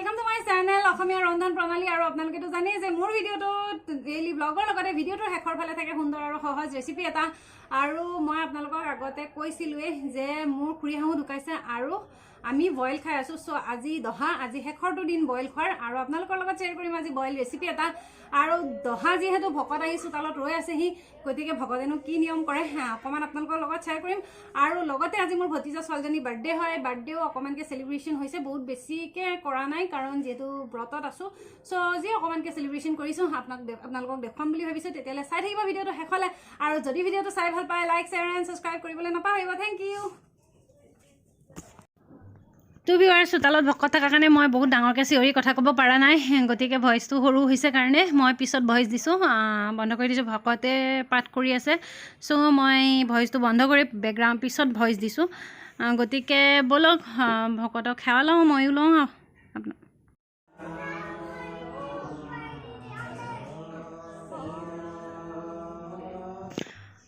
Welcome to my channel অসমীয়া ৰন্ধন প্ৰণালী আৰু আপোনালোকে তো জানেই যে মোৰ ভিডিওটো ডেইলি ব্লগৰ লগতে ভিডিওটোৰ শেষৰ ফালে থাকে সুন্দৰ আৰু সহজ ৰেচিপি এটা আৰু মই আপোনালোকক আগতে কৈছিলোৱে যে মোৰ খুৰীহাহু ঢুকাইছে আৰু আমি বইল খাই আছো সো আজি দহা আজি শেষৰটো দিন বইল খোৱাৰ আৰু আপোনালোকৰ লগত শ্বেয়াৰ কৰিম আজি বইল ৰেচিপি এটা আৰু দহা যেহেতু ভকত আহিছো তালত ৰৈ আছে হি গতিকে ভকতেনো কি নিয়ম কৰে অকমান আপোনালোকৰ লগত শ্বেয়াৰ কৰিম আৰু লগতে আজি মোৰ ভতিজা ছোৱালীজনী বাৰ্থডে হয় বাৰ্থডেও অকমানকে সেলিব্ৰেশন হৈছে বহুত বেছিকে কৰা নাই কাৰণ যেহেতু ব্ৰতত আছো সো যি অকমানকে সেলিব্ৰেশন কৰিছো আপোনালোকক দেখাম বুলি ভাবিছো তেতিয়ালে চাই থাকিব ভিডিওটো শেষলে আৰু যদি ভিডিওটো চাই ভাল পায় লাইক শেয়াৰ এণ্ড সাবস্ক্ৰাইব কৰিবলৈ নাপাহৰিব থ্যাংক ইউ টু ভিউৱাৰ্ছ চোতালত ভকত থকাৰ কাৰণে মই বহুত ডাঙৰকৈ চিঞৰি কথা ক'ব পৰা নাই গতিকে ভইচটো সৰু হৈছে কাৰণে মই পিছত ভইচ দিছোঁ বন্ধ কৰি দিছোঁ ভকতে পাঠ কৰি আছে চ' মই ভইচটো বন্ধ কৰি বেকগ্ৰাউণ্ড পিছত ভইচ দিছোঁ গতিকে বলক ভকতক সেৱা লওঁ ময়ো লওঁ আপোনাৰ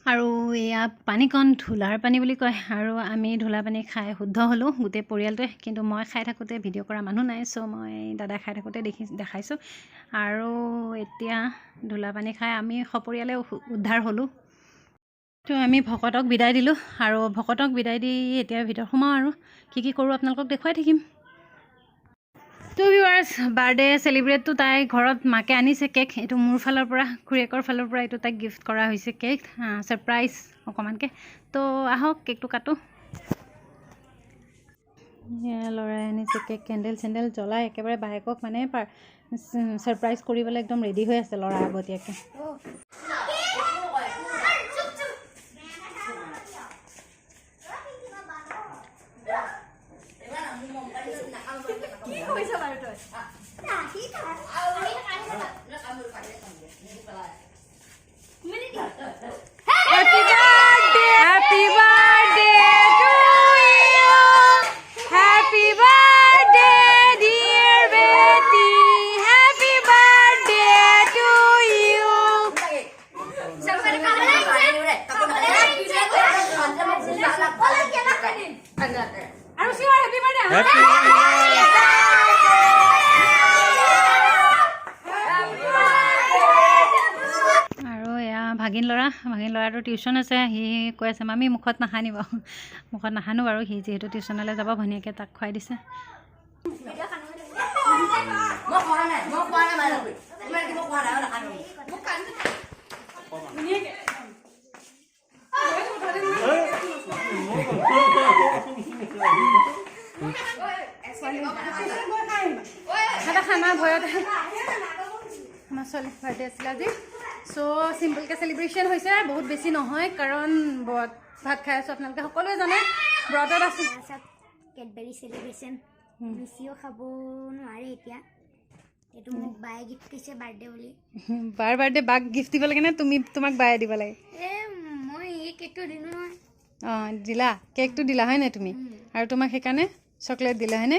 আৰু এয়া পানীকণ ধুলাৰ পানী বুলি কয় আৰু আমি ধুলা পানী খাই শুদ্ধ হ'লোঁ গোটেই পৰিয়ালটোৱে কিন্তু মই খাই থাকোঁতে ভিডিঅ' কৰা মানুহ নাই চ' মই দাদা খাই থাকোঁতে দেখাইছোঁ আৰু এতিয়া ধুলা পানী খাই আমি সপৰিয়ালে উদ্ধাৰ হ'লোঁ তো আমি ভকতক বিদায় দিলোঁ আৰু ভকতক বিদায় দি এতিয়া ভিতৰত সোমাওঁ আৰু কি কৰোঁ আপোনালোকক দেখুৱাই থাকিম টু ভিউৱাৰ্ছ বাৰ্থডে সেলিব্ৰেটটো তাই ঘৰত মাকে আনিছে কেক এইটো মোৰ ফালৰ পৰা খুৰীয়েকৰ ফালৰ পৰা এইটো তাইক গিফ্ট কৰা হৈছে কেক সাৰপ্ৰাইজ অকমানকে তো আহক কেকটো কাটো ল'ৰাই আনিছে কেক কেণ্ডেল চেণ্ডেল জ্বলাই একেবাৰে বায়েকক মানে সাৰপ্ৰাইজ কৰিবলৈ একদম ৰেডি হৈ আছে ল'ৰা আগতীয়াকৈ ভাগিন ল'ৰাটোৰ টিউশ্যন আছে সি কৈ আছে মামী মুখত নাহানিব মুখত নাহানো বাৰু সি যিহেতু টিউশ্যনলৈ যাব ভনীয়েকে তাক খুৱাই দিছে খানা ভয়ত আমাৰ ছোৱালী বাৰ্থডে আছিলে আজি সো সিম্পলকে সেলিব্ৰেশন হৈছে বহুত বেছি নহয় কাৰণ ভাত খাই আছো আপোনালোকে সকলোৱে জানে ব্ৰতত আছো কেডবেৰী সেলিব্ৰেশন মিছিও খাব নোৱাৰে এতিয়া এটো মোক বায়ে গিফ্ট কৰিছে বাৰ্থডে বুলি বাৰ বাৰ্থডে বাক গিফ্ট দিব লাগে নে তুমি তোমাক বায়ে দিব লাগে মই এই কেকটো দিলো নহয় দিলা কেকটো দিলা হয় নে তুমি আৰু তোমাক সেইকাৰণে চকলেট দিলা হয় নে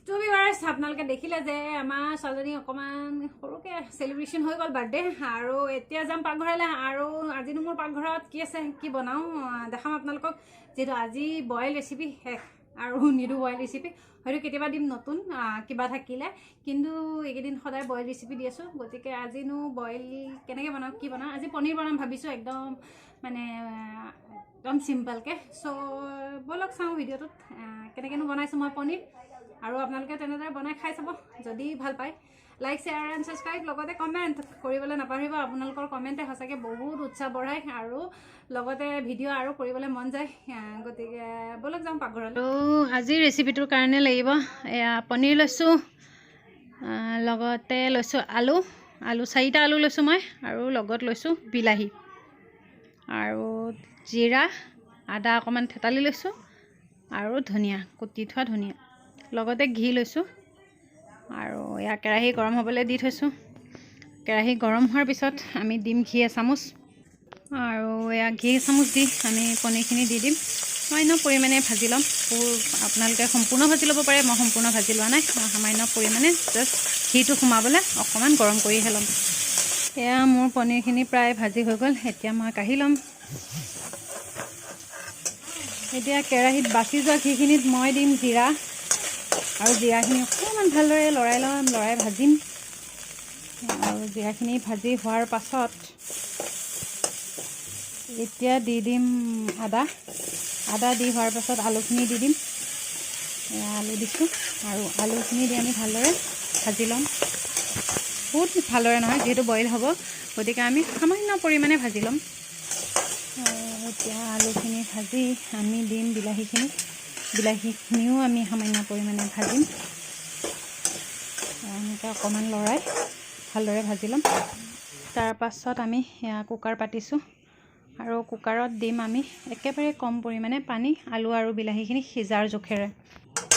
টু ভিউৱাৰ্ছ আপোনালোকে দেখিলে যে আমাৰ ছোৱালীজনী অকণমান সৰুকৈ সেলিব্ৰেশন হৈ গ'ল বাৰ্থডে আৰু এতিয়া যাম পাকঘৰলৈ আৰু আজিনো মোৰ পাকঘৰত কি আছে কি বনাওঁ দেখাম আপোনালোকক যিহেতু আজি বইল ৰেচিপি শেষ আৰু নিদো বইল ৰেচিপি হয়তো কেতিয়াবা দিম নতুন কিবা থাকিলে কিন্তু এইকেইদিন সদায় বইল ৰেচিপি দি আছোঁ গতিকে আজিনো বইল কেনেকৈ বনাওঁ কি বনাওঁ আজি পনীৰ বনাম ভাবিছোঁ একদম মানে একদম চিম্পলকৈ চ' ব'লক চাওঁ ভিডিঅ'টোত কেনেকৈনো বনাইছোঁ মই পনীৰ আৰু আপোনালোকে তেনেদৰে বনাই খাই চাব যদি ভাল পায় লাইক শেয়াৰ এণ্ড সাবস্ক্ৰাইব লগতে কমেণ্ট কৰিবলৈ নাপাহৰিব আপোনালোকৰ কমেণ্টে সঁচাকৈ বহুত উৎসাহ বঢ়ায় আৰু লগতে ভিডিঅ' আৰু কৰিবলৈ মন যায় গতিকে ব'লক যাওঁ পাকঘৰলৈ আৰু আজিৰ ৰেচিপিটোৰ কাৰণে লাগিব এয়া পনীৰ লৈছোঁ লগতে লৈছোঁ আলু 4টা আলু লৈছোঁ মই আৰু লগত লৈছোঁ বিলাহী আৰু জিৰা আদা অকণমান থেতালি লৈছোঁ আৰু ধনিয়া কুটি থোৱা ধনিয়া লগতে ঘি লৈছোঁ আৰু এয়া কেৰাহী গৰম হ'বলৈ দি থৈছোঁ কেৰাহী গৰম হোৱাৰ পিছত আমি দিম ঘি এচামুচ আৰু এয়া ঘি এচামুচ দি আমি পনীৰখিনি দি দিম সামান্য পৰিমাণে ভাজি ল'ম আপোনালোকে সম্পূৰ্ণ ভাজি ল'ব পাৰে মই সম্পূৰ্ণ ভাজি লোৱা নাই মই সামান্য পৰিমাণে জাষ্ট ঘিটো সোমাবলৈ অকণমান গৰম কৰিহে ল'ম এয়া মোৰ পনীৰখিনি প্ৰায় ভাজি হৈ গ'ল এতিয়া মই কাঢ়ি ল'ম এতিয়া কেৰাহীত বাছি যোৱা ঘিখিনিত মই দিম জিৰা আৰু জিৰাখিনি অকণমান ভালদৰে লৰাই ভাজিম। আৰু জিৰাখিনি ভাজি হোৱাৰ পাছত এতিয়া দি দিম আদা দি হোৱাৰ পাছত আলুখিনি দি দিম। আলু দিছোঁ আৰু আলুখিনি দি আমি ভালদৰে ভাজি ল'ম। বহুত ভালদৰে নহয়, যিহেতু বইল হ'ব, গতিকে আমি সামান্য পৰিমাণে ভাজি ল'ম। এতিয়া আলুখিনি ভাজি আমি দিম বিলাহীখিনিও আমি সামান্য পৰিমাণে ভাজিম। এনেকৈ অকণমান লৰাই ভালদৰে ভাজি ল'ম। তাৰ পাছত আমি কুকাৰ পাতিছোঁ আৰু কুকাৰত দিম আমি একেবাৰে কম পৰিমাণে পানী, আলু আৰু বিলাহীখিনি সিজাৰ জোখেৰে।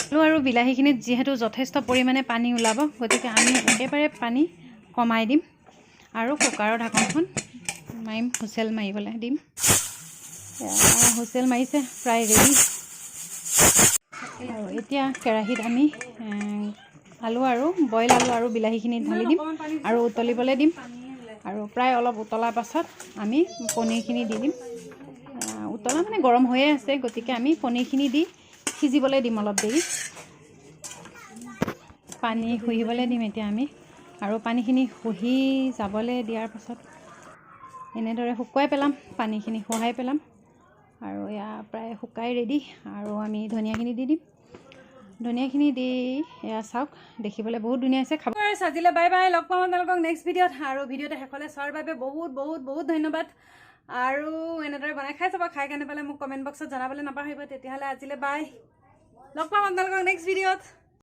আলু আৰু বিলাহীখিনিত যিহেতু যথেষ্ট পৰিমাণে পানী ওলাব, গতিকে আমি একেবাৰে পানী কমাই দিম আৰু কুকাৰৰ ঢাকনখন মাৰিম, হুইচেল মাৰিবলৈ দিম। হুইচেল মাৰিছে, প্ৰায় ৰেডি। আৰু এতিয়া কেৰাহীত আমি বইল আলু আৰু বিলাহীখিনি ঢালি দিম আৰু উতলিবলৈ দিম। আৰু প্ৰায় অলপ উতলাৰ পাছত আমি পনীৰখিনি দি দিম। উতলা মানে গৰম হৈয়ে আছে, গতিকে আমি পনীৰখিনি দি সিজিবলৈ দিম অলপ দেৰি। পানী শুহিবলৈ দিম এতিয়া আমি। আৰু পানীখিনি শুহি যাবলৈ দিয়াৰ পাছত এনেদৰে শুকুৱাই পেলাম, পানীখিনি শুহাই পেলাম। আৰু এয়া প্ৰায় শুকাই ৰেডি। আৰু আমি ধনিয়াখিনি দি দিম। ধনিয়াখিনি দি এয়া চাওক, দেখিবলৈ বহুত ধুনীয়া হৈছে। খাব সাজিলে। বাই বাই, লগ পাম আপোনালোকক নেক্সট ভিডিঅ'ত। আৰু ভিডিঅ'টো শেষলৈ চোৱাৰ বাবে বহুত বহুত বহুত ধন্যবাদ। আৰু এনেদৰে বনাই খাই চাব। খাই কেনে পালে মোক কমেণ্ট বক্সত জনাবলৈ নাপাহৰিব। তেতিয়াহ'লে আজিলৈ বাই, লগ পাম আপোনালোকক নেক্সট ভিডিঅ'ত।